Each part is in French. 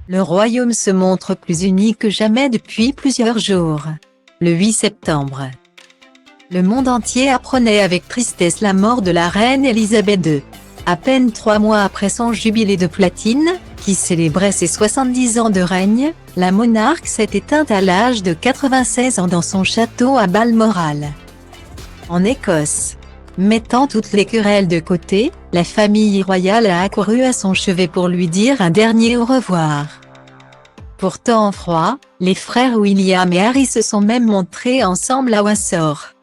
Le royaume se montre plus uni que jamais depuis plusieurs jours. Le 8 septembre. Le monde entier apprenait avec tristesse la mort de la reine Elisabeth II. À peine 3 mois après son jubilé de platine, qui célébrait ses 70 ans de règne, la monarque s'est éteinte à l'âge de 96 ans dans son château à Balmoral, en Écosse. Mettant toutes les querelles de côté, la famille royale a accouru à son chevet pour lui dire un dernier au revoir. Pourtant en froid, les frères William et Harry se sont même montrés ensemble à Windsor,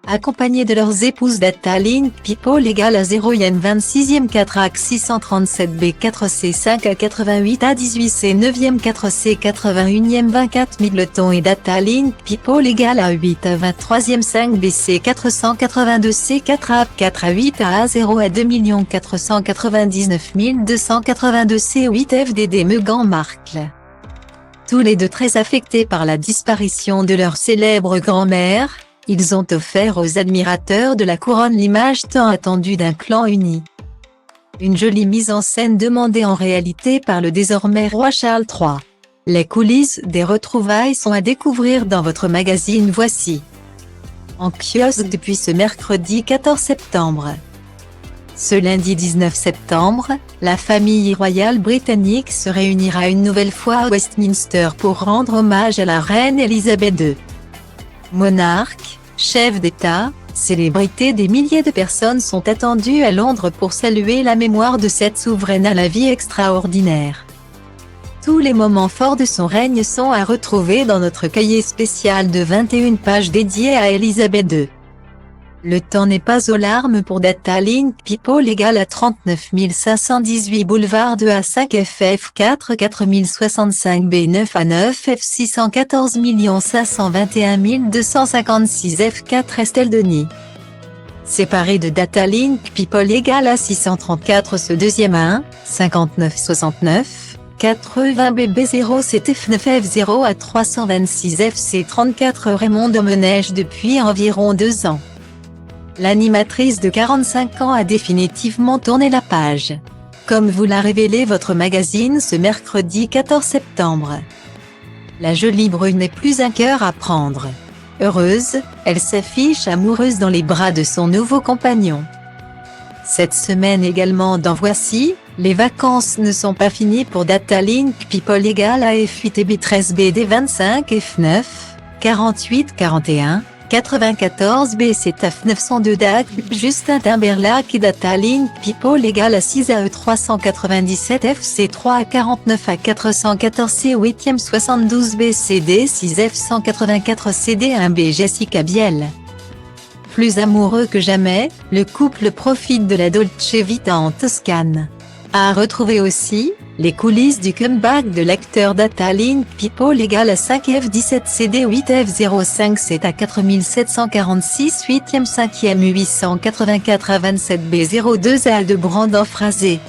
accompagnés de leurs épouses Data Link People égale à 0 yen 26e 4 AC 637 B 4 C 5 A 88 A 18 C 9e 4 C 81e 24 Migleton et Data Link People égale à 8 A 23e 5 B C 482 C 4 A 4 A 8 A 0 A 2 499 282 C 8 FDD Meghan Markle. Tous les deux très affectés par la disparition de leur célèbre grand-mère, ils ont offert aux admirateurs de la couronne l'image tant attendue d'un clan uni. Une jolie mise en scène demandée en réalité par le désormais roi Charles III. Les coulisses des retrouvailles sont à découvrir dans votre magazine Voici, en kiosque depuis ce mercredi 14 septembre. Ce lundi 19 septembre, la famille royale britannique se réunira une nouvelle fois à Westminster pour rendre hommage à la reine Elisabeth II. Monarques, chefs d'État, célébrités, des milliers de personnes sont attendues à Londres pour saluer la mémoire de cette souveraine à la vie extraordinaire. Tous les moments forts de son règne sont à retrouver dans notre cahier spécial de 21 pages dédié à Elisabeth II. Le temps n'est pas aux larmes pour Data Link People égale à 39 518 boulevard de A5 FF 4 4065 B9 A9 F 614 521 256 F4 Estelle Denis. Séparé de Data Link People égale à 634 ce deuxième à 1, 59 69, 80 BB0 CTF9 F0 à 326 FC 34 Raymond Domenech depuis environ 2 ans. L'animatrice de 45 ans a définitivement tourné la page, comme vous l'a révélé votre magazine ce mercredi 14 septembre. La jolie brune n'est plus un cœur à prendre. Heureuse, elle s'affiche amoureuse dans les bras de son nouveau compagnon. Cette semaine également dans Voici, les vacances ne sont pas finies pour Data Link People égale à F8 B 13 BD 25 F9, 48 41, 94 B CTF 902 DAC Justin Timberlake et Data Link People égale à 6 AE 397 FC 3 à 49 à 414 C 8e 72 B CD 6 F 184 CD 1 B Jessica Biel. Plus amoureux que jamais, le couple profite de la Dolce Vita en Toscane. À retrouver aussi, les coulisses du comeback de l'acteur Data Link People égale à 5F17 CD 8F05 7 à 4746 8e 5e 884 à 27 B02 A de Brandon Fraser.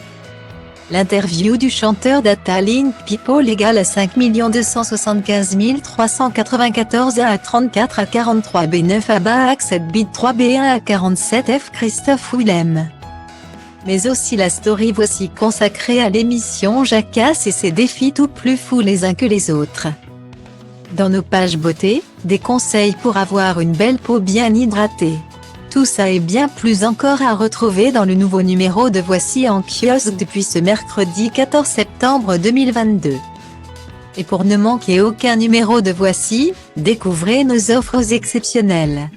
L'interview du chanteur Data Link People égale à 5 275 394 A à 34 à 43 B9 à Baak 7 bit 3 B1 à 47 F Christophe Willem. Mais aussi la story Voici consacrée à l'émission Jacasse et ses défis tout plus fous les uns que les autres. Dans nos pages beauté, des conseils pour avoir une belle peau bien hydratée. Tout ça et bien plus encore à retrouver dans le nouveau numéro de Voici en kiosque depuis ce mercredi 14 septembre 2022. Et pour ne manquer aucun numéro de Voici, découvrez nos offres exceptionnelles.